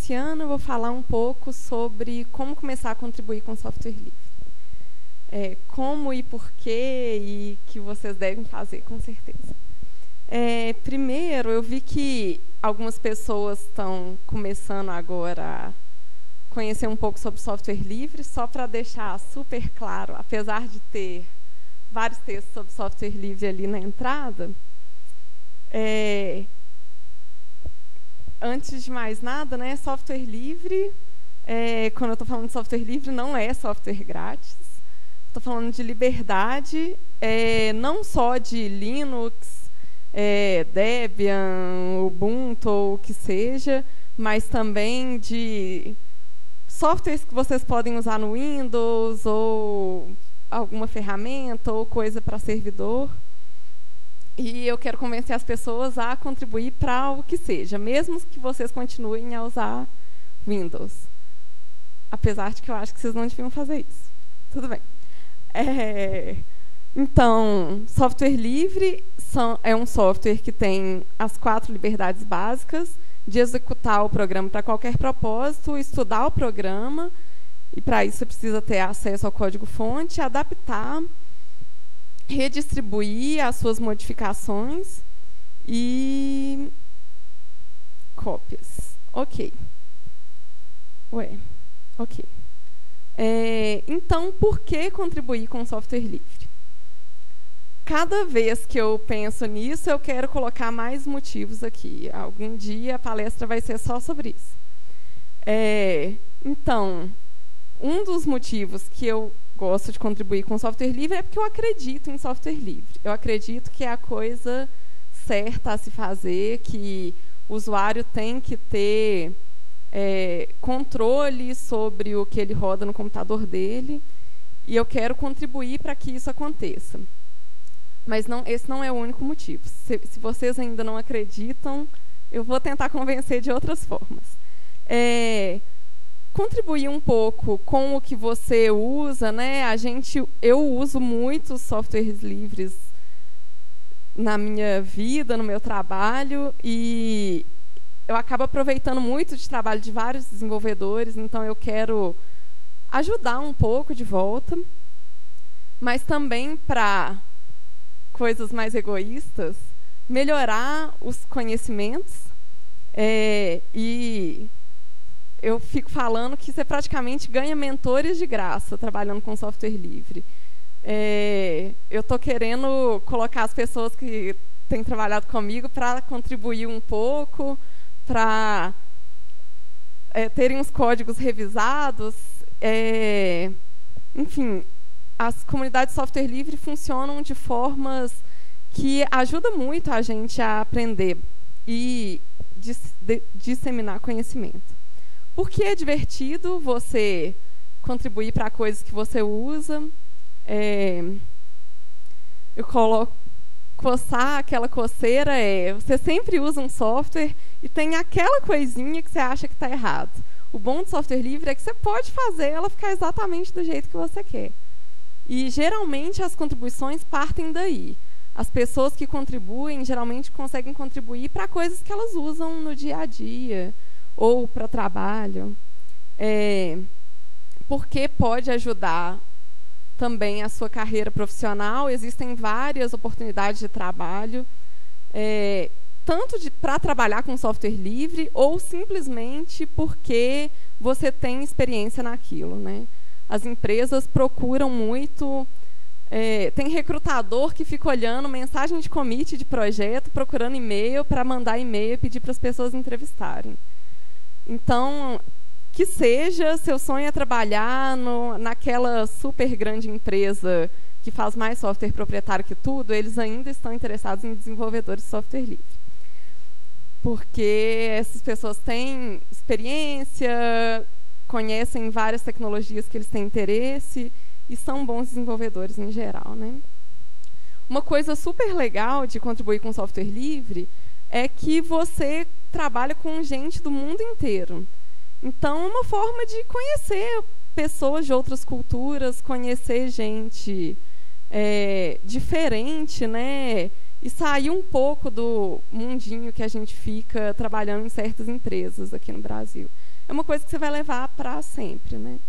Luciana, eu vou falar um pouco sobre como começar a contribuir com software livre. Como e por quê, e que vocês devem fazer, com certeza. Primeiro, eu vi que algumas pessoas estão começando agora a conhecer um pouco sobre software livre, só para deixar super claro, apesar de ter vários textos sobre software livre ali na entrada, antes de mais nada, né, software livre, quando eu estou falando de software livre, não é software grátis. Estou falando de liberdade, não só de Linux, Debian, Ubuntu ou o que seja, mas também de softwares que vocês podem usar no Windows ou alguma ferramenta ou coisa para servidor. E eu quero convencer as pessoas a contribuir para o que seja, mesmo que vocês continuem a usar Windows. Apesar de que eu acho que vocês não deviam fazer isso. Tudo bem. Então, software livre é um software que tem as 4 liberdades básicas de executar o programa para qualquer propósito, estudar o programa, e para isso você precisa ter acesso ao código-fonte, adaptar, redistribuir as suas modificações e cópias. Ok. Ok. Então, por que contribuir com software livre? Cada vez que eu penso nisso, eu quero colocar mais motivos aqui. Algum dia a palestra vai ser só sobre isso. Então, um dos motivos que eu gosto de contribuir com software livre é porque eu acredito em software livre. Eu acredito que é a coisa certa a se fazer, que o usuário tem que ter controle sobre o que ele roda no computador dele, e eu quero contribuir para que isso aconteça. Mas esse não é o único motivo. Se vocês ainda não acreditam, eu vou tentar convencer de outras formas. Contribuir um pouco com o que você usa, né? Eu uso muitos softwares livres na minha vida, no meu trabalho, e eu acabo aproveitando muito de trabalho de vários desenvolvedores, então eu quero ajudar um pouco de volta, mas também para coisas mais egoístas, melhorar os conhecimentos, e eu fico falando que você praticamente ganha mentores de graça trabalhando com software livre. Eu estou querendo colocar as pessoas que têm trabalhado comigo para contribuir um pouco, para terem os códigos revisados. Enfim, as comunidades de software livre funcionam de formas que ajudam muito a gente a aprender e disseminar conhecimento. Porque é divertido você contribuir para coisas que você usa. Eu coloco coçar, aquela coceira você sempre usa um software e tem aquela coisinha que você acha que está errado. O bom do software livre é que você pode fazer ela ficar exatamente do jeito que você quer. E, geralmente, as contribuições partem daí. As pessoas que contribuem, geralmente, conseguem contribuir para coisas que elas usam no dia a dia ou para trabalho. Porque pode ajudar também a sua carreira profissional. Existem várias oportunidades de trabalho, tanto para trabalhar com software livre ou simplesmente porque você tem experiência naquilo, né? As empresas procuram muito, tem recrutador que fica olhando mensagem de commit de projeto, procurando e-mail para mandar e-mail e pedir para as pessoas entrevistarem. Então, que seja, seu sonho é trabalhar naquela super grande empresa que faz mais software proprietário que tudo, eles ainda estão interessados em desenvolvedores de software livre. Porque essas pessoas têm experiência, conhecem várias tecnologias que eles têm interesse e são bons desenvolvedores em geral, né? Uma coisa super legal de contribuir com software livre é que você trabalha com gente do mundo inteiro. Então, é uma forma de conhecer pessoas de outras culturas, conhecer gente diferente, né? E sair um pouco do mundinho que a gente fica trabalhando em certas empresas aqui no Brasil. é uma coisa que você vai levar para sempre, né?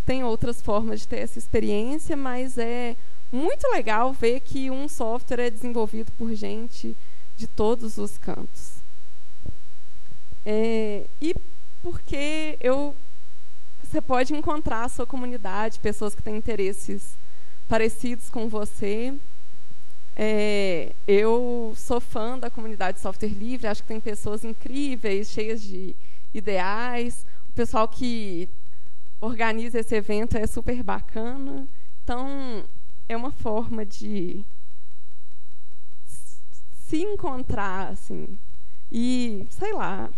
Tem outras formas de ter essa experiência, mas é muito legal ver que um software é desenvolvido por gente de todos os cantos. E porque você pode encontrar a sua comunidade, pessoas que têm interesses parecidos com você. Eu sou fã da comunidade de software livre, acho que tem pessoas incríveis, cheias de ideais. O pessoal que organiza esse evento é super bacana. Então, é uma forma de se encontrar, assim, e, sei lá,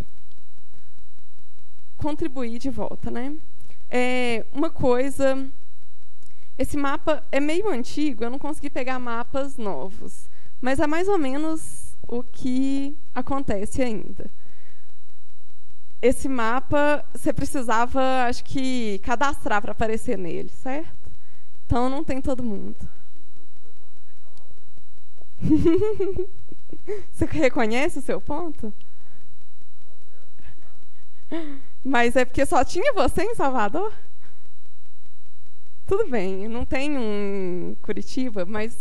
contribuir de volta, né? Uma coisa... Esse mapa é meio antigo, eu não consegui pegar mapas novos, mas é mais ou menos o que acontece ainda. Esse mapa, você precisava, acho que, cadastrar para aparecer nele, certo? Então, não tem todo mundo. Você reconhece o seu ponto? Mas é porque só tinha você em Salvador? Tudo bem, não tem um Curitiba, mas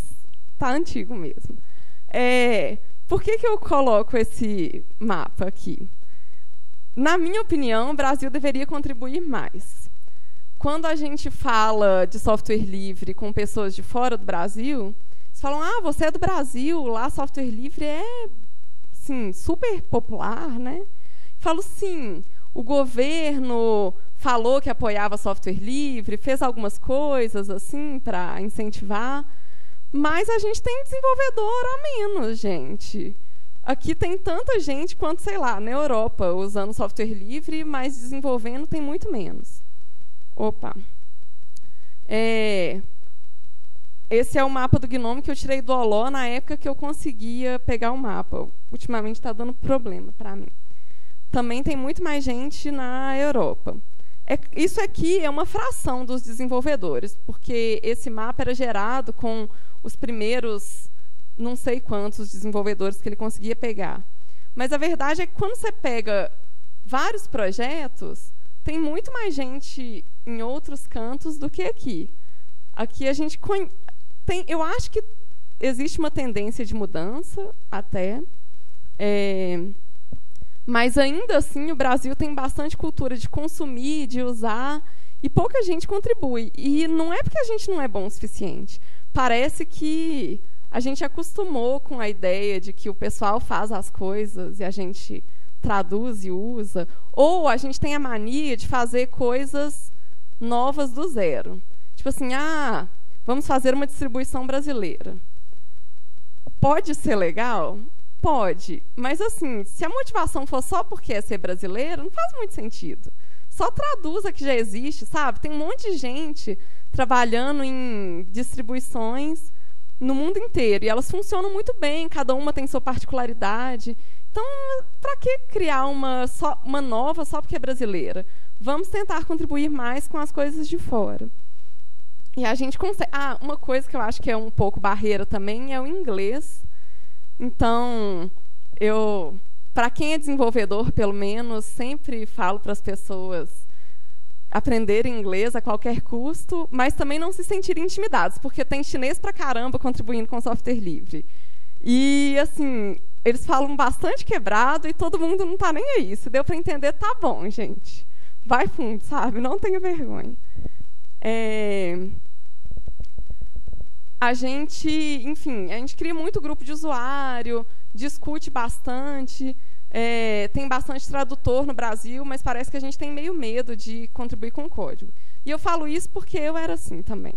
tá antigo mesmo. Por que eu coloco esse mapa aqui? Na minha opinião, o Brasil deveria contribuir mais. Quando a gente fala de software livre com pessoas de fora do Brasil, eles falam, você é do Brasil, lá software livre é, sim, super popular, né? Falo, sim, o governo falou que apoiava software livre, fez algumas coisas assim para incentivar, mas a gente tem desenvolvedor a menos, gente. Aqui tem tanta gente quanto, sei lá, na Europa, usando software livre, mas desenvolvendo tem muito menos. Opa. Esse é o mapa do GNOME que eu tirei do Oló na época que eu conseguia pegar o mapa. Ultimamente está dando problema para mim. Também tem muito mais gente na Europa. Isso aqui é uma fração dos desenvolvedores, porque esse mapa era gerado com os primeiros não sei quantos desenvolvedores que ele conseguia pegar. Mas a verdade é que quando você pega vários projetos, tem muito mais gente em outros cantos do que aqui. Aqui a gente tem, eu acho que existe uma tendência de mudança até, mas ainda assim o Brasil tem bastante cultura de consumir, de usar, e pouca gente contribui. E não é porque a gente não é bom o suficiente. Parece que a gente acostumou com a ideia de que o pessoal faz as coisas e a gente traduz e usa, ou a gente tem a mania de fazer coisas novas do zero. Tipo assim, vamos fazer uma distribuição brasileira. Pode ser legal? Pode. Mas, assim, se a motivação for só porque é ser brasileiro, não faz muito sentido. Só traduza que já existe, sabe? Tem um monte de gente trabalhando em distribuições no mundo inteiro, e elas funcionam muito bem, cada uma tem sua particularidade. Então, para que criar uma nova só porque é brasileira? Vamos tentar contribuir mais com as coisas de fora. E a gente consegue... uma coisa que eu acho que é um pouco barreira também é o inglês. Então, para quem é desenvolvedor, pelo menos, sempre falo para as pessoas aprenderem inglês a qualquer custo, mas também não se sentirem intimidados, porque tem chinês pra caramba contribuindo com software livre. E, assim, eles falam bastante quebrado e todo mundo não está nem aí. Se deu para entender, tá bom, gente. Vai fundo, sabe? Não tenha vergonha. A gente, enfim, a gente cria muito grupo de usuário, discute bastante, tem bastante tradutor no Brasil, mas parece que a gente tem meio medo de contribuir com o código. E eu falo isso porque eu era assim também.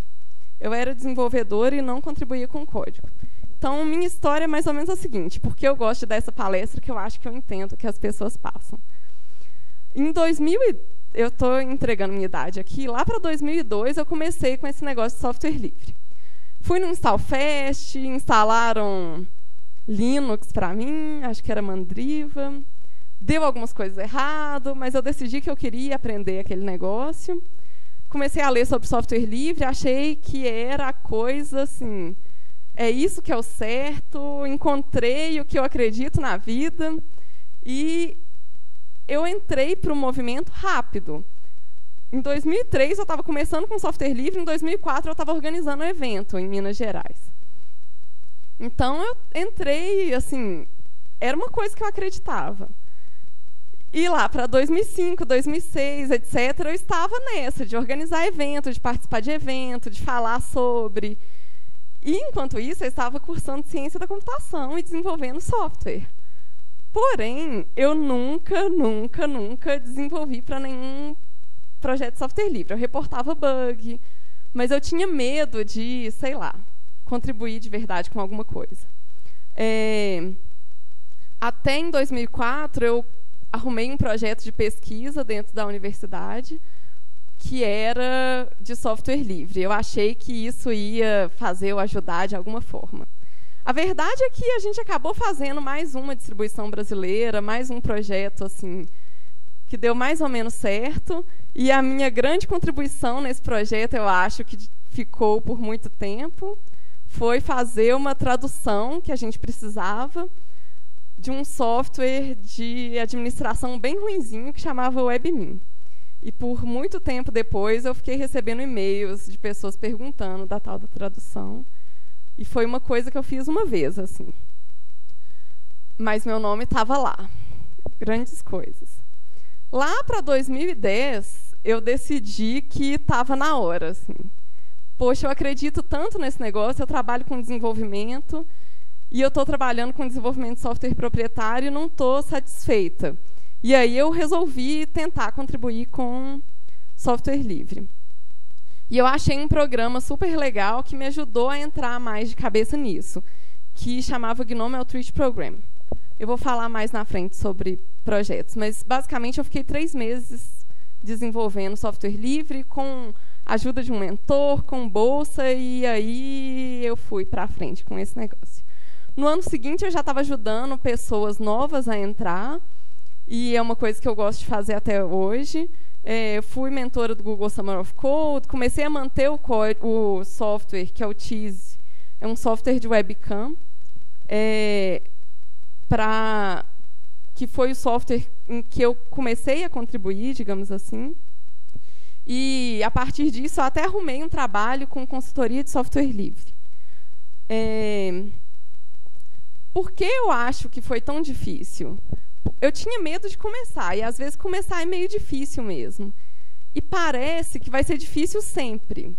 Eu era desenvolvedora e não contribuía com o código. Então, minha história é mais ou menos a seguinte, porque eu gosto dessa palestra que eu acho que eu entendo que as pessoas passam. Em 2000, eu estou entregando minha idade aqui, lá para 2002 eu comecei com esse negócio de software livre. Fui no InstallFest, instalaram Linux para mim, acho que era Mandriva, deu algumas coisas errado, mas eu decidi que eu queria aprender aquele negócio. Comecei a ler sobre software livre, achei que era a coisa assim, é isso que é o certo, encontrei o que eu acredito na vida. E eu entrei para o movimento rápido. Em 2003, eu estava começando com software livre, em 2004, eu estava organizando um evento em Minas Gerais. Então, eu entrei, assim, era uma coisa que eu acreditava. E lá para 2005, 2006, etc., eu estava nessa, de organizar evento, de participar de evento, de falar sobre. E, enquanto isso, eu estava cursando ciência da computação e desenvolvendo software. Porém, eu nunca desenvolvi para nenhum projeto de software livre. Eu reportava bug, mas eu tinha medo de, sei lá, contribuir de verdade com alguma coisa. Até em 2004, eu arrumei um projeto de pesquisa dentro da universidade que era de software livre. Eu achei que isso ia fazer eu ajudar de alguma forma. A verdade é que a gente acabou fazendo mais uma distribuição brasileira, mais um projeto assim que deu mais ou menos certo. E a minha grande contribuição nesse projeto, eu acho que ficou por muito tempo, foi fazer uma tradução que a gente precisava de um software de administração bem ruinzinho que chamava WebMin. E por muito tempo depois eu fiquei recebendo e-mails de pessoas perguntando da tal da tradução. E foi uma coisa que eu fiz uma vez, assim. Mas meu nome estava lá. Grandes coisas. Lá para 2010, eu decidi que estava na hora, assim. Poxa, eu acredito tanto nesse negócio, eu trabalho com desenvolvimento e eu estou trabalhando com desenvolvimento de software proprietário e não estou satisfeita. E aí eu resolvi tentar contribuir com software livre. E eu achei um programa super legal que me ajudou a entrar mais de cabeça nisso, que chamava GNOME Outreach Program. Eu vou falar mais na frente sobre projetos, mas basicamente eu fiquei 3 meses desenvolvendo software livre com a ajuda de um mentor, com bolsa, e aí eu fui para frente com esse negócio. No ano seguinte eu já estava ajudando pessoas novas a entrar, e é uma coisa que eu gosto de fazer até hoje. Fui mentora do Google Summer of Code, comecei a manter o software, que é o Tease, é um software de webcam, que foi o software em que eu comecei a contribuir, digamos assim. E, a partir disso, eu até arrumei um trabalho com consultoria de software livre. Por que eu acho que foi tão difícil? Eu tinha medo de começar, e às vezes começar é meio difícil mesmo. E parece que vai ser difícil sempre.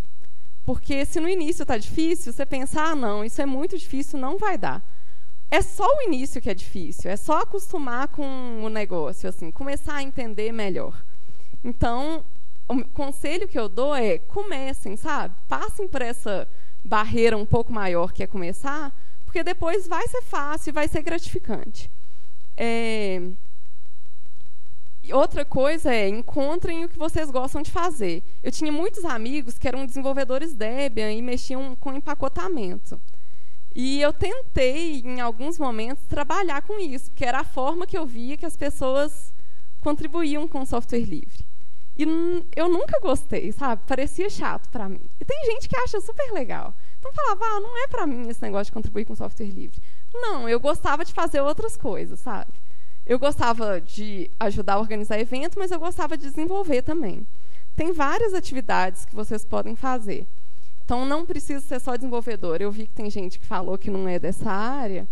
Porque se no início está difícil, você pensa, ah, não, isso é muito difícil, não vai dar. É só o início que é difícil, é só acostumar com o negócio, assim, começar a entender melhor. Então, o conselho que eu dou é, comecem, sabe? Passem por essa barreira um pouco maior que é começar, porque depois vai ser fácil e vai ser gratificante. Outra coisa é, encontrem o que vocês gostam de fazer. Eu tinha muitos amigos que eram desenvolvedores Debian e mexiam com empacotamento. E eu tentei, em alguns momentos, trabalhar com isso, porque era a forma que eu via que as pessoas contribuíam com o software livre. E eu nunca gostei, sabe? Parecia chato para mim. E tem gente que acha super legal. Então, eu falava, ah, não é para mim esse negócio de contribuir com software livre. Não, eu gostava de fazer outras coisas, sabe? Eu gostava de ajudar a organizar evento, mas eu gostava de desenvolver também. Tem várias atividades que vocês podem fazer. Então, não precisa ser só desenvolvedor. Eu vi que tem gente que falou que não é dessa área.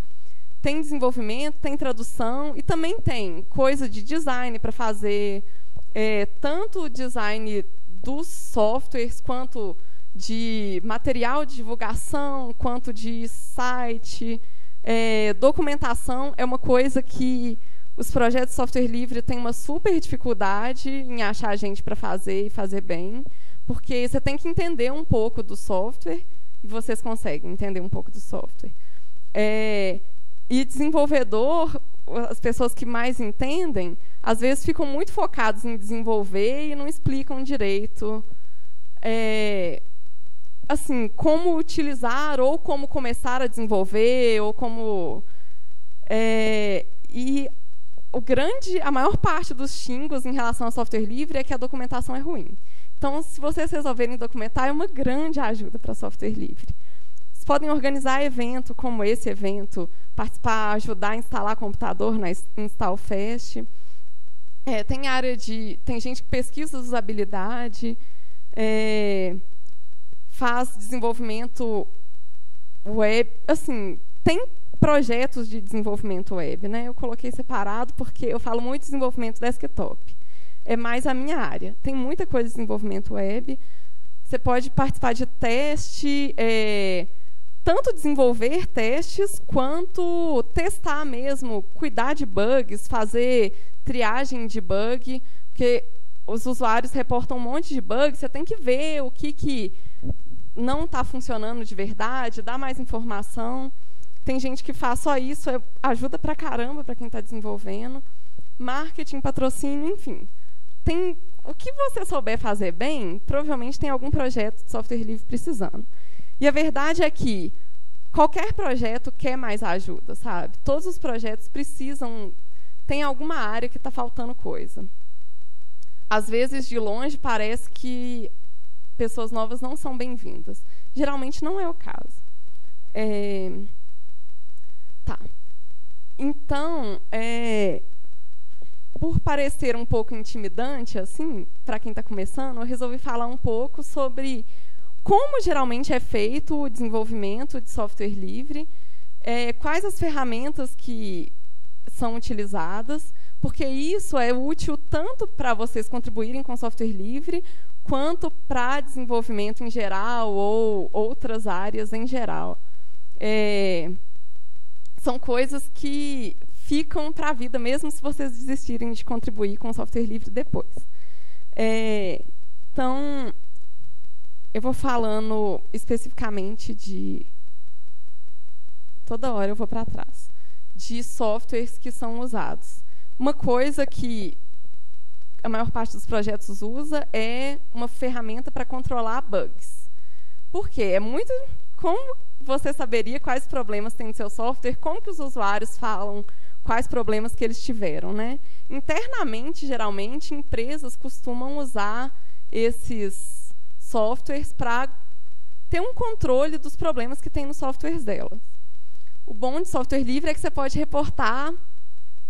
Tem desenvolvimento, tem tradução e também tem coisa de design para fazer, tanto o design dos softwares, quanto de material de divulgação, quanto de site. Documentação é uma coisa que os projetos de software livre têm uma super dificuldade em achar gente para fazer e fazer bem, porque você tem que entender um pouco do software e vocês conseguem entender um pouco do software. E desenvolvedor, as pessoas que mais entendem, às vezes ficam muito focados em desenvolver e não explicam direito assim, como utilizar ou como começar a desenvolver, ou como... E a maior parte dos xingos em relação ao software livre é que a documentação é ruim. Então, se vocês resolverem documentar, é uma grande ajuda para software livre. Vocês podem organizar evento como esse evento, participar, ajudar a instalar computador na InstallFest. Tem gente que pesquisa usabilidade, faz desenvolvimento web, assim, tem projetos de desenvolvimento web, né? Eu coloquei separado porque eu falo muito de desenvolvimento desktop. É mais a minha área. Tem muita coisa de desenvolvimento web. Você pode participar de teste, tanto desenvolver testes, quanto testar mesmo, cuidar de bugs, fazer triagem de bug, porque os usuários reportam um monte de bugs, você tem que ver o que não está funcionando de verdade, dar mais informação. Tem gente que faz só isso, ajuda pra caramba para quem está desenvolvendo. Marketing, patrocínio, enfim. O que você souber fazer bem, provavelmente tem algum projeto de software livre precisando. E a verdade é que qualquer projeto quer mais ajuda, sabe? Todos os projetos precisam... Tem alguma área que está faltando coisa. Às vezes, de longe, parece que pessoas novas não são bem-vindas. Geralmente, não é o caso. Tá. Então, por parecer um pouco intimidante, assim, para quem está começando, eu resolvi falar um pouco sobre como geralmente é feito o desenvolvimento de software livre, quais as ferramentas que são utilizadas, porque isso é útil tanto para vocês contribuírem com software livre, quanto para desenvolvimento em geral ou outras áreas em geral. São coisas que ficam para a vida, mesmo se vocês desistirem de contribuir com software livre depois. Então, eu vou falando especificamente de... Toda hora eu vou para trás. De softwares que são usados. Uma coisa que a maior parte dos projetos usa é uma ferramenta para controlar bugs. Por quê? É muito... Como você saberia quais problemas tem no seu software? Como que os usuários falam quais problemas que eles tiveram, né? Internamente, geralmente, empresas costumam usar esses softwares para ter um controle dos problemas que tem nos softwares delas. O bom de software livre é que você pode reportar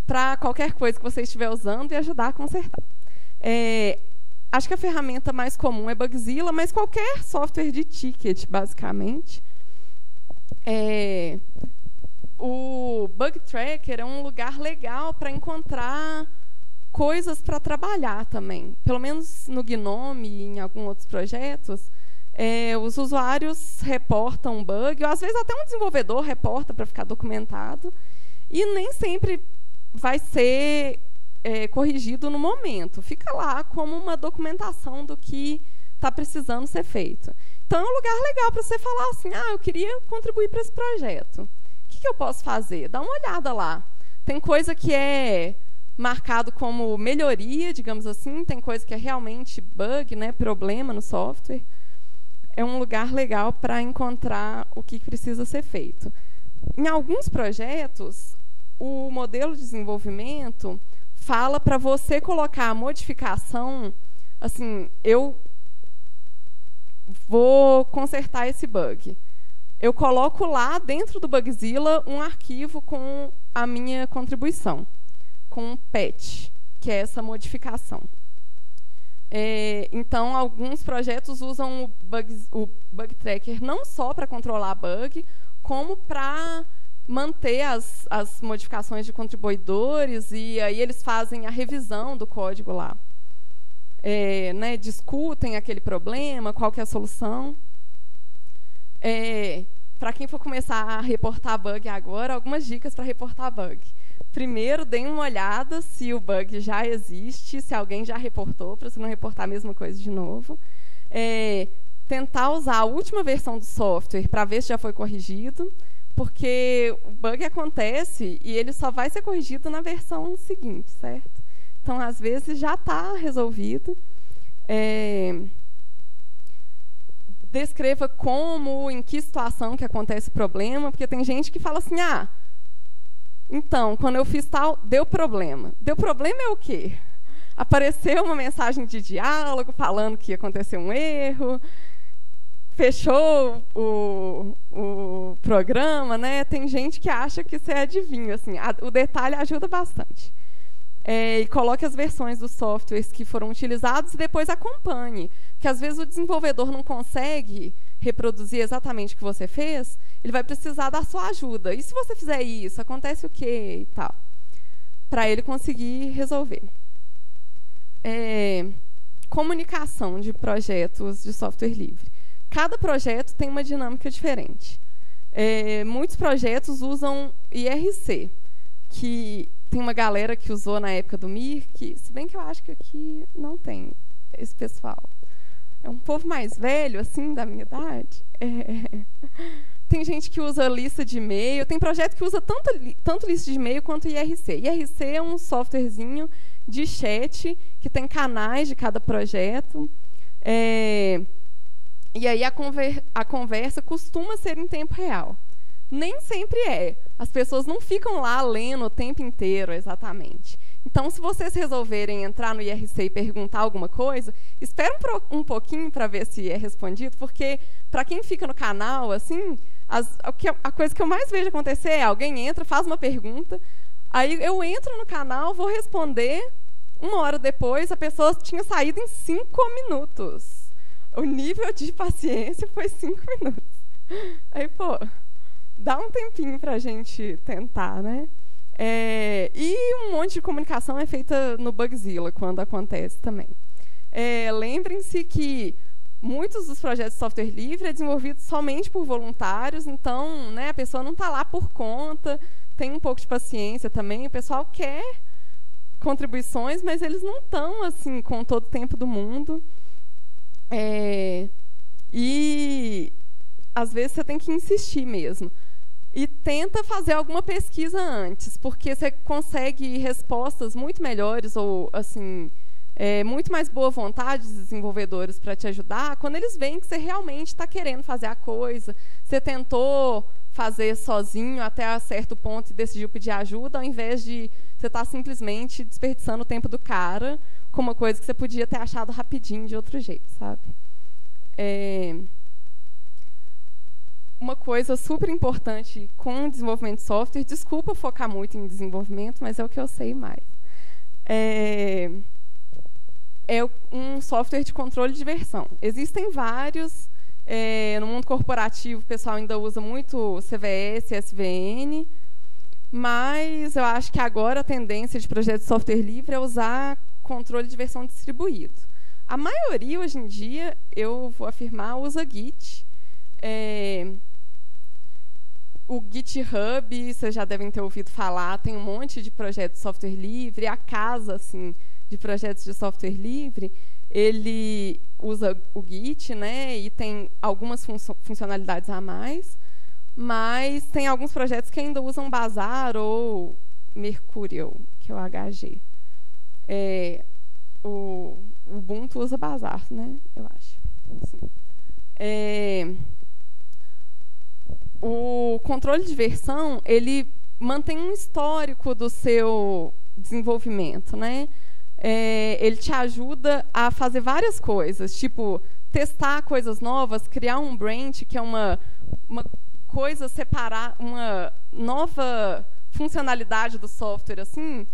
para qualquer coisa que você estiver usando e ajudar a consertar. Acho que a ferramenta mais comum é Bugzilla, mas qualquer software de ticket, basicamente. O Bug Tracker é um lugar legal para encontrar coisas para trabalhar também. Pelo menos no Gnome e em alguns outros projetos, os usuários reportam bug, ou às vezes até um desenvolvedor reporta para ficar documentado, e nem sempre vai ser corrigido no momento. Fica lá como uma documentação do que está precisando ser feito. Então, é um lugar legal para você falar assim, eu queria contribuir para esse projeto. O que eu posso fazer? Dá uma olhada lá. Tem coisa que é marcado como melhoria, digamos assim, tem coisa que é realmente bug, né, problema no software. É um lugar legal para encontrar o que precisa ser feito. Em alguns projetos, o modelo de desenvolvimento fala para você colocar a modificação, assim, eu vou consertar esse bug. Eu coloco lá dentro do Bugzilla um arquivo com a minha contribuição, com um patch, que é essa modificação. Então, alguns projetos usam o Bug Tracker não só para controlar bug, como para manter as modificações de contribuidores, e aí eles fazem a revisão do código lá. Né, discutem aquele problema, qual que é a solução. Para quem for começar a reportar bug agora, algumas dicas para reportar bug. Primeiro, deem uma olhada se o bug já existe, se alguém já reportou, para você não reportar a mesma coisa de novo. Tentar usar a última versão do software para ver se já foi corrigido, porque o bug acontece e ele só vai ser corrigido na versão seguinte, certo? Então, às vezes, já está resolvido. Descreva como, em que situação que acontece o problema, porque tem gente que fala assim, então, quando eu fiz tal, deu problema. Deu problema é o quê? Apareceu uma mensagem de diálogo falando que aconteceu um erro, fechou o programa, né? Tem gente que acha que você adivinha, assim, o detalhe ajuda bastante. e coloque as versões dos softwares que foram utilizados e depois acompanhe. Porque, às vezes, o desenvolvedor não consegue reproduzir exatamente o que você fez, ele vai precisar da sua ajuda. E se você fizer isso, acontece o quê? E tal. Para ele conseguir resolver. Comunicação de projetos de software livre. Cada projeto tem uma dinâmica diferente. Muitos projetos usam IRC, que tem uma galera que usou na época do Mir, que, se bem que eu acho que aqui não tem esse pessoal. É um povo mais velho, assim, da minha idade. Tem gente que usa lista de e-mail, tem projeto que usa tanto lista de e-mail quanto IRC. IRC é um softwarezinho de chat que tem canais de cada projeto. E aí a conversa costuma ser em tempo real. Nem sempre é. As pessoas não ficam lá lendo o tempo inteiro, exatamente. Então, se vocês resolverem entrar no IRC e perguntar alguma coisa, espera um pouquinho para ver se é respondido, porque, para quem fica no canal, assim, a coisa que eu mais vejo acontecer é alguém entra, faz uma pergunta, aí eu entro no canal, vou responder, 1 hora depois, a pessoa tinha saído em 5 minutos. O nível de paciência foi 5 minutos. Aí, pô, dá um tempinho para a gente tentar, né? E um monte de comunicação é feita no Bugzilla, quando acontece também. Lembrem-se que muitos dos projetos de software livre é desenvolvido somente por voluntários, então, né, a pessoa não está lá por conta, tem um pouco de paciência também, o pessoal quer contribuições, mas eles não estão assim, com todo o tempo do mundo. E, às vezes, você tem que insistir mesmo. E tenta fazer alguma pesquisa antes, porque você consegue respostas muito melhores ou assim, muito mais boa vontade dos desenvolvedores para te ajudar quando eles veem que você realmente está querendo fazer a coisa. Você tentou fazer sozinho até certo ponto e decidiu pedir ajuda, ao invés de você estar simplesmente desperdiçando o tempo do cara com uma coisa que você podia ter achado rapidinho de outro jeito, sabe? Uma coisa super importante com o desenvolvimento de software, desculpa focar muito em desenvolvimento, mas é o que eu sei mais. É um software de controle de versão. Existem vários. No mundo corporativo, o pessoal ainda usa muito CVS, SVN, mas eu acho que agora a tendência de projetos de software livre é usar controle de versão distribuído. A maioria, hoje em dia, eu vou afirmar, usa Git. O GitHub, vocês já devem ter ouvido falar, tem um monte de projetos de software livre. A casa assim, de projetos de software livre, ele usa o Git, né, e tem algumas funcionalidades a mais, mas tem alguns projetos que ainda usam Bazaar ou Mercurial, que é o HG. O Ubuntu usa Bazaar, né, eu acho. Assim. O controle de versão, ele mantém um histórico do seu desenvolvimento, né? Ele te ajuda a fazer várias coisas, tipo testar coisas novas, criar um branch, que é uma coisa separar, uma nova funcionalidade do software, assim,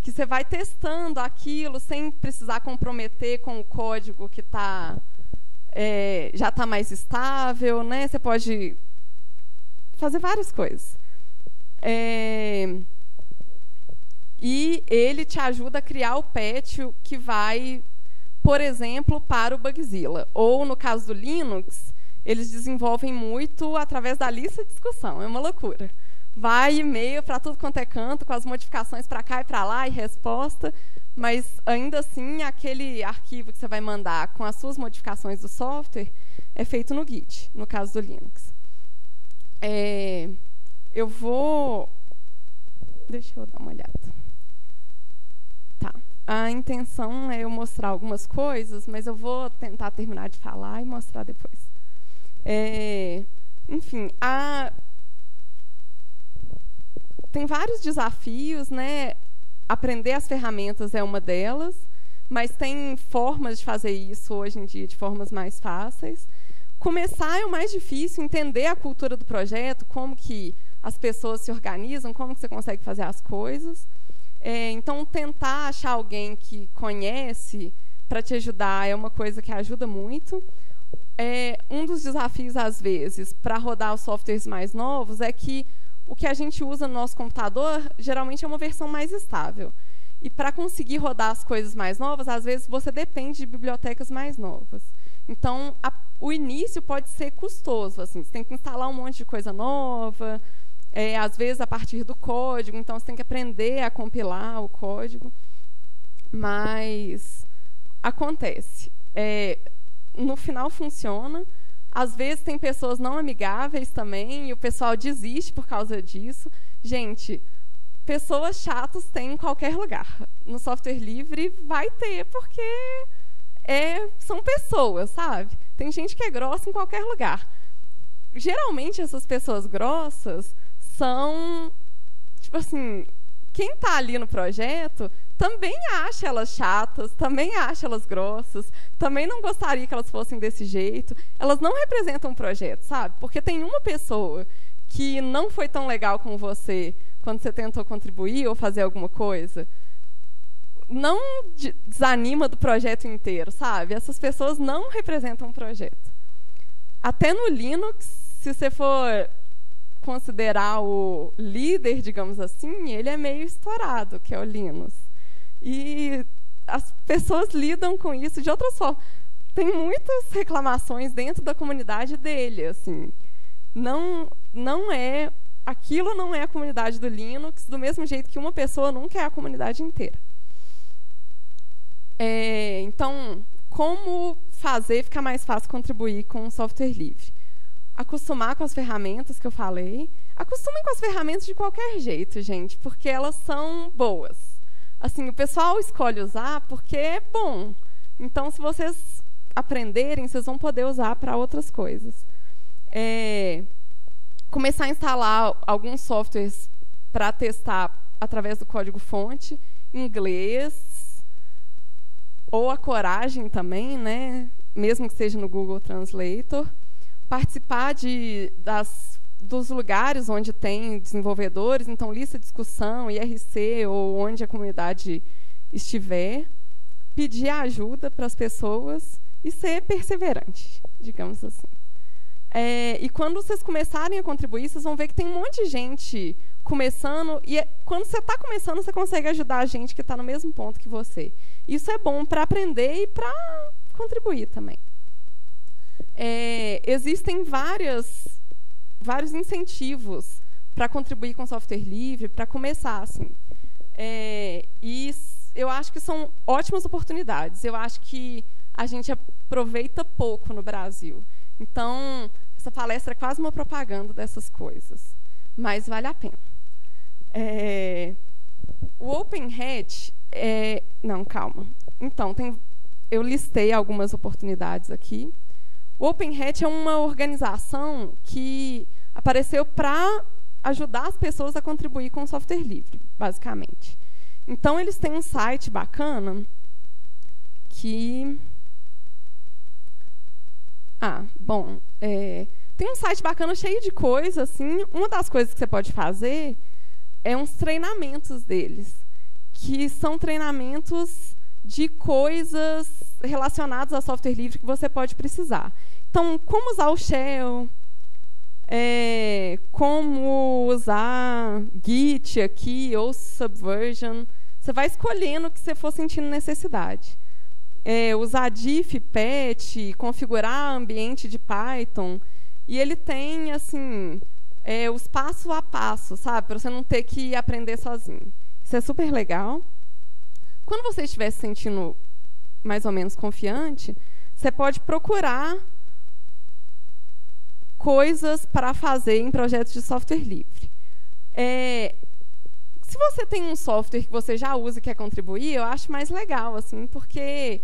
que você vai testando aquilo sem precisar comprometer com o código que já está mais estável, né? Você pode fazer várias coisas. E ele te ajuda a criar o patch que vai, por exemplo, para o Bugzilla. Ou, no caso do Linux, eles desenvolvem muito através da lista de discussão. É uma loucura. Vai e-mail para tudo quanto é canto, com as modificações para cá e para lá, e resposta. Mas, ainda assim, aquele arquivo que você vai mandar com as suas modificações do software é feito no Git, no caso do Linux. Eu vou... Deixa eu dar uma olhada. Tá. A intenção é eu mostrar algumas coisas, mas eu vou tentar terminar de falar e mostrar depois. Enfim, tem vários desafios, né? Aprender as ferramentas é uma delas, mas tem formas de fazer isso hoje em dia de formas mais fáceis. Começar é o mais difícil, entender a cultura do projeto, como que as pessoas se organizam, como que você consegue fazer as coisas. Então, tentar achar alguém que conhece para te ajudar é uma coisa que ajuda muito. Um dos desafios, às vezes, para rodar os softwares mais novos é que o que a gente usa no nosso computador, geralmente, é uma versão mais estável. E, para conseguir rodar as coisas mais novas, às vezes, você depende de bibliotecas mais novas. Então, o início pode ser custoso. Assim, você tem que instalar um monte de coisa nova, às vezes, a partir do código. Então, você tem que aprender a compilar o código. Mas acontece. No final, funciona. Às vezes, tem pessoas não amigáveis também, e o pessoal desiste por causa disso. Gente, pessoas chatas tem em qualquer lugar. No software livre vai ter, porque são pessoas, sabe? Tem gente que é grossa em qualquer lugar. Geralmente, essas pessoas grossas são, tipo assim, quem está ali no projeto também acha elas chatas, também acha elas grossas, também não gostaria que elas fossem desse jeito. Elas não representam o projeto, sabe? Porque tem uma pessoa que não foi tão legal com você quando você tentou contribuir ou fazer alguma coisa. Não desanima do projeto inteiro, sabe? Essas pessoas não representam o projeto. Até no Linux, se você for considerar o líder, digamos assim, ele é meio estourado, que é o Linus. E as pessoas lidam com isso de outras formas. Tem muitas reclamações dentro da comunidade dele, assim. Aquilo não é a comunidade do Linux, do mesmo jeito que uma pessoa nunca é a comunidade inteira. Então, como ficar mais fácil contribuir com o software livre? Acostumar com as ferramentas que eu falei. Acostumem com as ferramentas de qualquer jeito, gente, porque elas são boas. Assim, o pessoal escolhe usar porque é bom. Então, se vocês aprenderem, vocês vão poder usar para outras coisas. Começar a instalar alguns softwares para testar através do código-fonte, inglês, ou a coragem também, né? Mesmo que seja no Google Translator. Participar dos lugares onde tem desenvolvedores, então lista de discussão, IRC, ou onde a comunidade estiver. Pedir ajuda para as pessoas e ser perseverante, digamos assim. E quando vocês começarem a contribuir, vocês vão ver que tem um monte de gente começando, e quando você está começando, você consegue ajudar a gente que está no mesmo ponto que você. Isso é bom para aprender e para contribuir também. Existem vários incentivos para contribuir com software livre, para começar assim. E eu acho que são ótimas oportunidades. Eu acho que a gente aproveita pouco no Brasil. Então, essa palestra é quase uma propaganda dessas coisas, mas vale a pena. O Open Hat... Não, calma. Então, eu listei algumas oportunidades aqui. O Open Hat é uma organização que apareceu para ajudar as pessoas a contribuir com o software livre, basicamente. Então, eles têm um site bacana que... tem um site bacana cheio de coisas, assim. Uma das coisas que você pode fazer é uns treinamentos deles, que são treinamentos de coisas relacionadas a software livre que você pode precisar. Então, como usar o Shell, como usar Git aqui, ou Subversion. Você vai escolhendo o que você for sentindo necessidade. Usar diff, patch, configurar ambiente de Python. E ele tem, assim, os passo a passo, sabe? Para você não ter que aprender sozinho. Isso é super legal. Quando você estiver se sentindo mais ou menos confiante, você pode procurar coisas para fazer em projetos de software livre. Se você tem um software que você já usa e quer contribuir, eu acho mais legal, assim, porque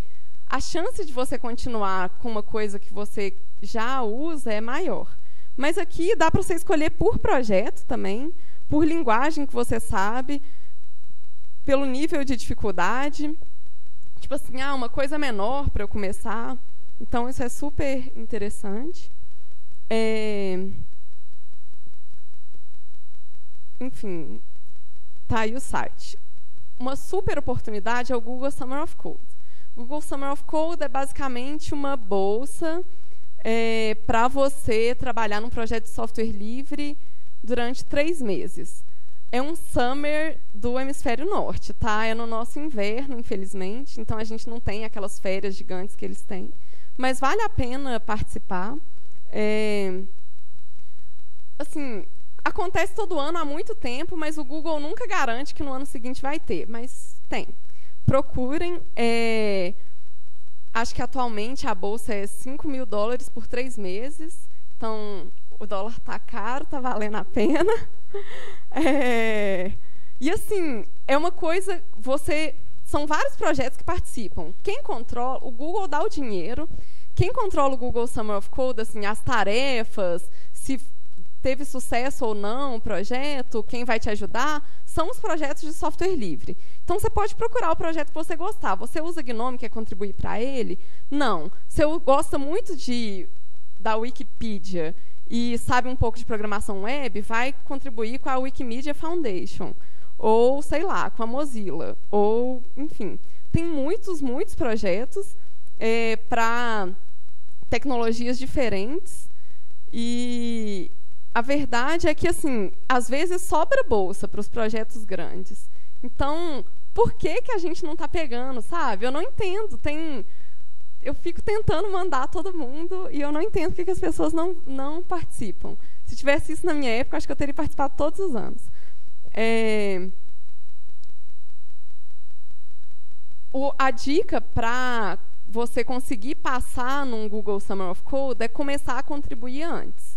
a chance de você continuar com uma coisa que você já usa é maior. Mas aqui dá para você escolher por projeto também, por linguagem que você sabe, pelo nível de dificuldade. Tipo assim, uma coisa menor para eu começar. Então, isso é super interessante. Enfim, tá aí o site. uma super oportunidade é o Google Summer of Code. O Google Summer of Code é basicamente uma bolsa para você trabalhar num projeto de software livre durante 3 meses. É um summer do hemisfério norte, tá? É no nosso inverno, infelizmente, então a gente não tem aquelas férias gigantes que eles têm, mas vale a pena participar. Assim, acontece todo ano há muito tempo, mas o Google nunca garante que no ano seguinte vai ter, mas tem. Procurem. Acho que atualmente a bolsa é $5.000 por 3 meses, então o dólar está caro, está valendo a pena. E assim, é uma coisa, são vários projetos que participam. Quem controla, o Google dá o dinheiro, quem controla o Google Summer of Code, assim, as tarefas, se teve sucesso ou não o projeto, quem vai te ajudar, são os projetos de software livre. Então, você pode procurar o projeto que você gostar. Você usa GNOME, quer contribuir para ele? Não. Você gosta muito da Wikipedia e sabe um pouco de programação web, vai contribuir com a Wikimedia Foundation, ou, sei lá, com a Mozilla, ou, enfim. Tem muitos projetos para tecnologias diferentes, e a verdade é que, assim, às vezes sobra bolsa para os projetos grandes. Então, por que a gente não está pegando, sabe? Eu não entendo. Eu fico tentando mandar todo mundo e eu não entendo por que as pessoas não participam. Se tivesse isso na minha época, acho que eu teria participado todos os anos. A dica para você conseguir passar num Google Summer of Code é começar a contribuir antes.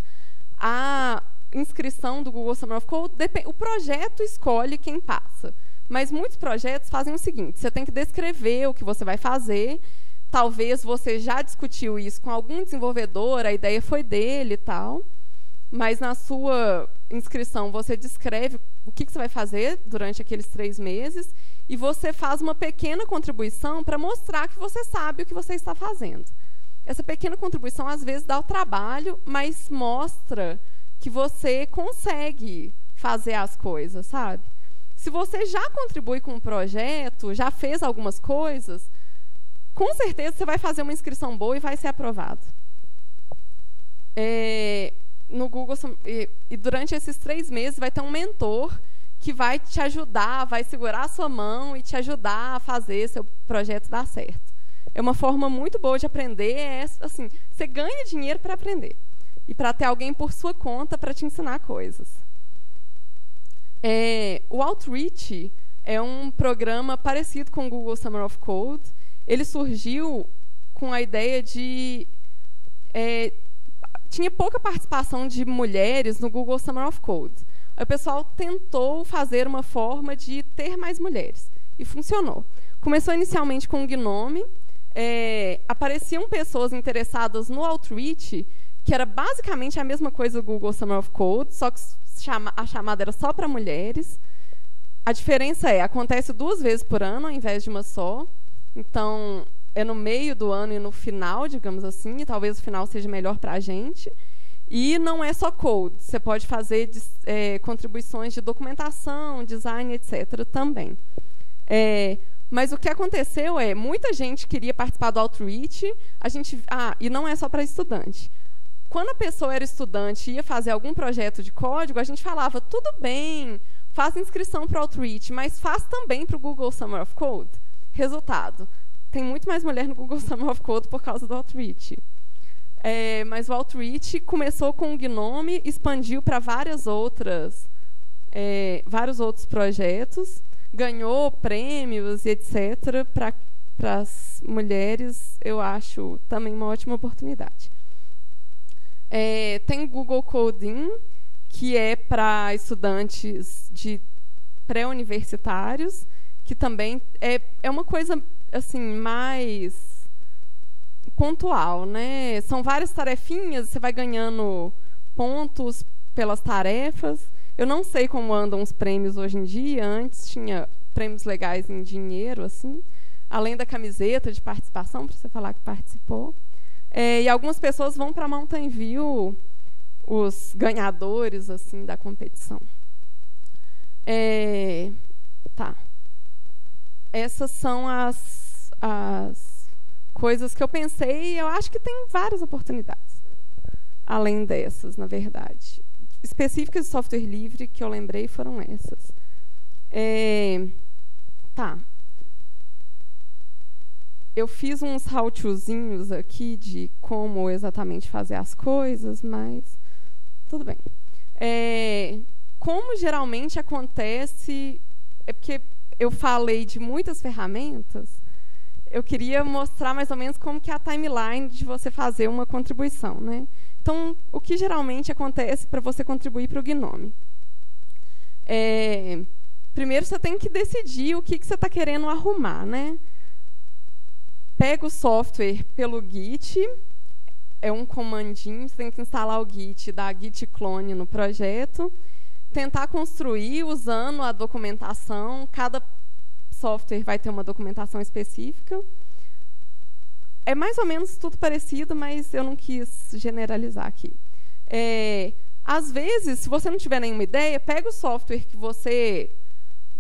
A inscrição do Google Summer of Code, o projeto escolhe quem passa. Mas muitos projetos fazem o seguinte: você tem que descrever o que você vai fazer. Talvez você já discutiu isso com algum desenvolvedor, a ideia foi dele e tal. Mas na sua inscrição você descreve o que você vai fazer durante aqueles 3 meses e você faz uma pequena contribuição para mostrar que você sabe o que você está fazendo. Essa pequena contribuição, às vezes, dá o trabalho, mas mostra que você consegue fazer as coisas, sabe? Se você já contribui com um projeto, já fez algumas coisas, com certeza você vai fazer uma inscrição boa e vai ser aprovado. No Google, e durante esses 3 meses vai ter um mentor que vai te ajudar, vai segurar a sua mão e te ajudar a fazer seu projeto dar certo. É uma forma muito boa de aprender. Assim, você ganha dinheiro para aprender e para ter alguém por sua conta para te ensinar coisas. O Outreach é um programa parecido com o Google Summer of Code. Ele surgiu com a ideia de... tinha pouca participação de mulheres no Google Summer of Code. Aí o pessoal tentou fazer uma forma de ter mais mulheres. E funcionou. Começou inicialmente com o GNOME. Apareciam pessoas interessadas no Outreach, que era basicamente a mesma coisa do Google Summer of Code, só que a chamada era só para mulheres. A diferença acontece 2 vezes por ano, ao invés de uma só. Então, é no meio do ano e no final, digamos assim, e talvez o final seja melhor para a gente. E não é só code, você pode fazer contribuições de documentação, design, etc. também. Mas o que aconteceu muita gente queria participar do Outreach, e não é só para estudante. Quando a pessoa era estudante e ia fazer algum projeto de código, a gente falava, tudo bem, faz inscrição para o Outreach, mas faz também para o Google Summer of Code. Resultado, tem muito mais mulher no Google Summer of Code por causa do Outreach. Mas o Outreach começou com o GNOME, expandiu para vários outros projetos, ganhou prêmios e etc. Para as mulheres, eu acho também uma ótima oportunidade. Tem o Google Coding, que é para estudantes de pré-universitários, que também é uma coisa assim mais pontual, né? São várias tarefinhas, você vai ganhando pontos pelas tarefas. Eu não sei como andam os prêmios hoje em dia. Antes tinha prêmios legais em dinheiro, assim, além da camiseta de participação, para você falar que participou. E algumas pessoas vão para Mountain View, os ganhadores assim da competição. Tá. essas são as coisas que eu pensei, e eu acho que tem várias oportunidades, além dessas, na verdade. Específicas de software livre que eu lembrei foram essas. Tá. Eu fiz uns how-tozinhos aqui de como exatamente fazer as coisas, mas tudo bem. Como geralmente acontece... É porque eu falei de muitas ferramentas, eu queria mostrar mais ou menos como que é a timeline de você fazer uma contribuição, né? Então, o que geralmente acontece para você contribuir para o Gnome? Primeiro, você tem que decidir o que você está querendo arrumar, né? Pega o software pelo Git, é um comandinho, você tem que instalar o Git, dar git clone no projeto, tentar construir usando a documentação, cada software vai ter uma documentação específica. É mais ou menos tudo parecido, mas eu não quis generalizar aqui. Às vezes, se você não tiver nenhuma ideia, pega o software que você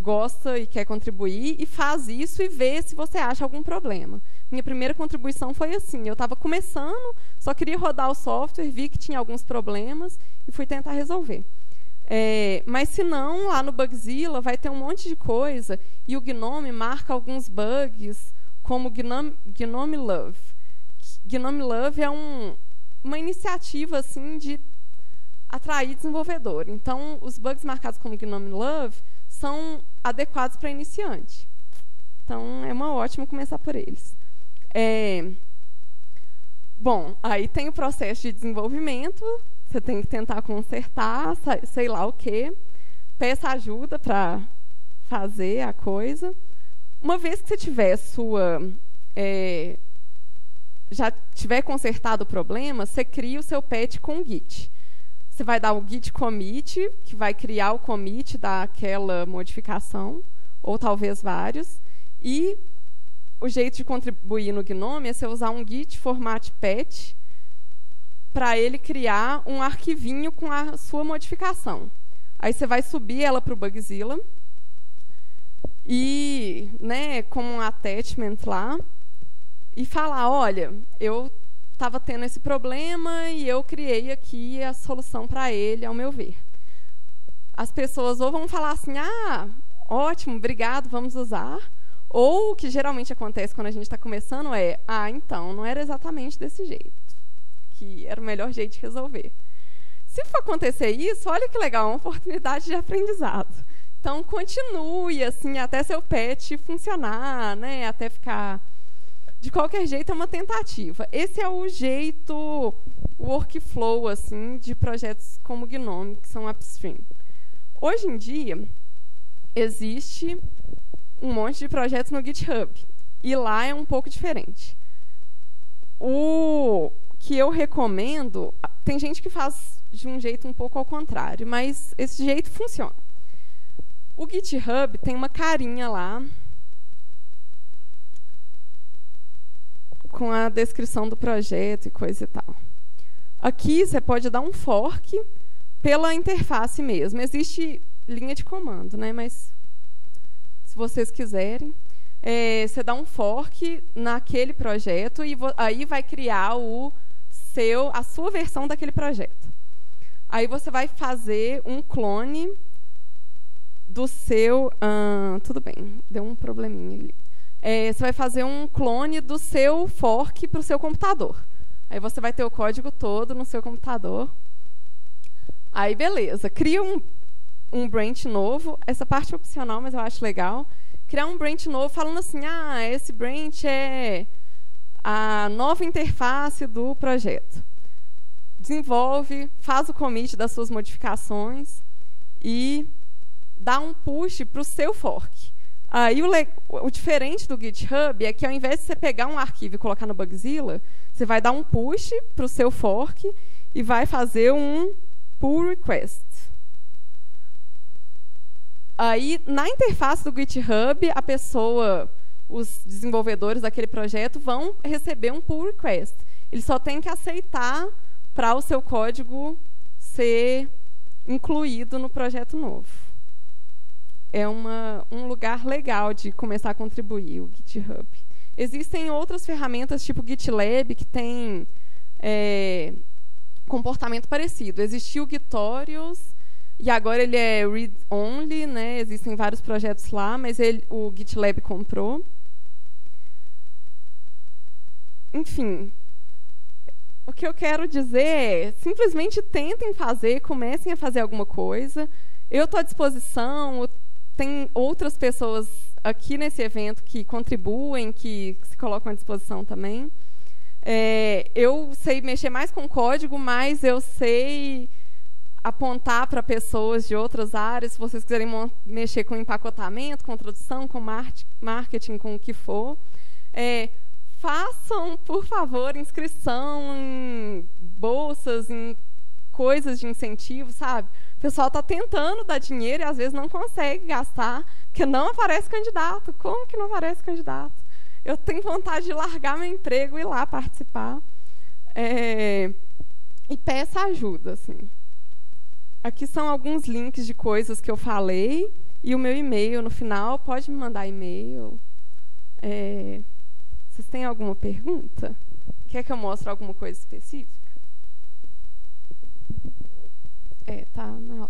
gosta e quer contribuir e faz isso e vê se você acha algum problema. Minha primeira contribuição foi assim, eu estava começando, só queria rodar o software, vi que tinha alguns problemas e fui tentar resolver. Mas se não, lá no Bugzilla vai ter um monte de coisa e o Gnome marca alguns bugs, como Gnome Love. Gnome Love é uma iniciativa assim, de atrair desenvolvedor. Então, os bugs marcados como Gnome Love são adequados para iniciante. Então, é uma ótima começar por eles. Bom, aí tem o processo de desenvolvimento, você tem que tentar consertar, sei lá o quê. Peça ajuda para fazer a coisa. Uma vez que você tiver já tiver consertado o problema, você cria o seu patch com o Git. Você vai dar o git commit, que vai criar o commit daquela modificação, ou talvez vários. E o jeito de contribuir no Gnome é você usar um git format patch para ele criar um arquivinho com a sua modificação. Aí você vai subir ela para o Bugzilla e, né, como um attachment lá, e falar, olha, eu estava tendo esse problema e eu criei aqui a solução para ele, ao meu ver. As pessoas ou vão falar assim, ótimo, obrigado, vamos usar. Ou o que geralmente acontece quando a gente está começando é, então, não era exatamente desse jeito, que era o melhor jeito de resolver. Se for acontecer isso, olha que legal, é uma oportunidade de aprendizado. Então, continue assim, até seu patch funcionar, né, até ficar... De qualquer jeito, é uma tentativa. Esse é o jeito, o workflow assim, de projetos como Gnome, que são upstream. Hoje em dia, existe um monte de projetos no GitHub. E lá é um pouco diferente. O que eu recomendo... Tem gente que faz de um jeito um pouco ao contrário, mas esse jeito funciona. O GitHub tem uma carinha lá, com a descrição do projeto e coisa e tal. Aqui você pode dar um fork pela interface mesmo. Existe linha de comando, né? Mas se vocês quiserem, você dá um fork naquele projeto e aí vai criar a sua versão daquele projeto. Aí você vai fazer um clone do seu... tudo bem, deu um probleminha ali. Você vai fazer um clone do seu fork para o seu computador. Aí você vai ter o código todo no seu computador. Aí, beleza. Cria um branch novo. Essa parte é opcional, mas eu acho legal. Criar um branch novo falando assim, esse branch é a nova interface do projeto. Desenvolve, faz o commit das suas modificações e dá um push para o seu fork. Aí o diferente do GitHub é que, ao invés de você pegar um arquivo e colocar no Bugzilla, você vai dar um push para o seu fork e vai fazer um pull request. Aí, na interface do GitHub, os desenvolvedores daquele projeto vão receber um pull request. Eles só têm que aceitar para o seu código ser incluído no projeto novo. é um lugar legal de começar a contribuir, o GitHub. Existem outras ferramentas, tipo o GitLab, que tem comportamento parecido. Existiu o Gitorious, e agora ele é read-only, né? Existem vários projetos lá, mas o GitLab comprou. Enfim, o que eu quero dizer é, simplesmente tentem fazer, comecem a fazer alguma coisa. Eu estou à disposição, tem outras pessoas aqui nesse evento que contribuem, que se colocam à disposição também. Eu sei mexer mais com código, mas eu sei apontar para pessoas de outras áreas, se vocês quiserem mexer com empacotamento, com tradução, com marketing, com o que for. Façam, por favor, inscrição em bolsas, em coisas de incentivo, sabe? O pessoal está tentando dar dinheiro e, às vezes, não consegue gastar, porque não aparece candidato. Como que não aparece candidato? Eu tenho vontade de largar meu emprego e ir lá participar. E peça ajuda, assim. Aqui são alguns links de coisas que eu falei e o meu e-mail no final. Pode me mandar e-mail. Vocês têm alguma pergunta? Quer que eu mostre alguma coisa específica? Tá na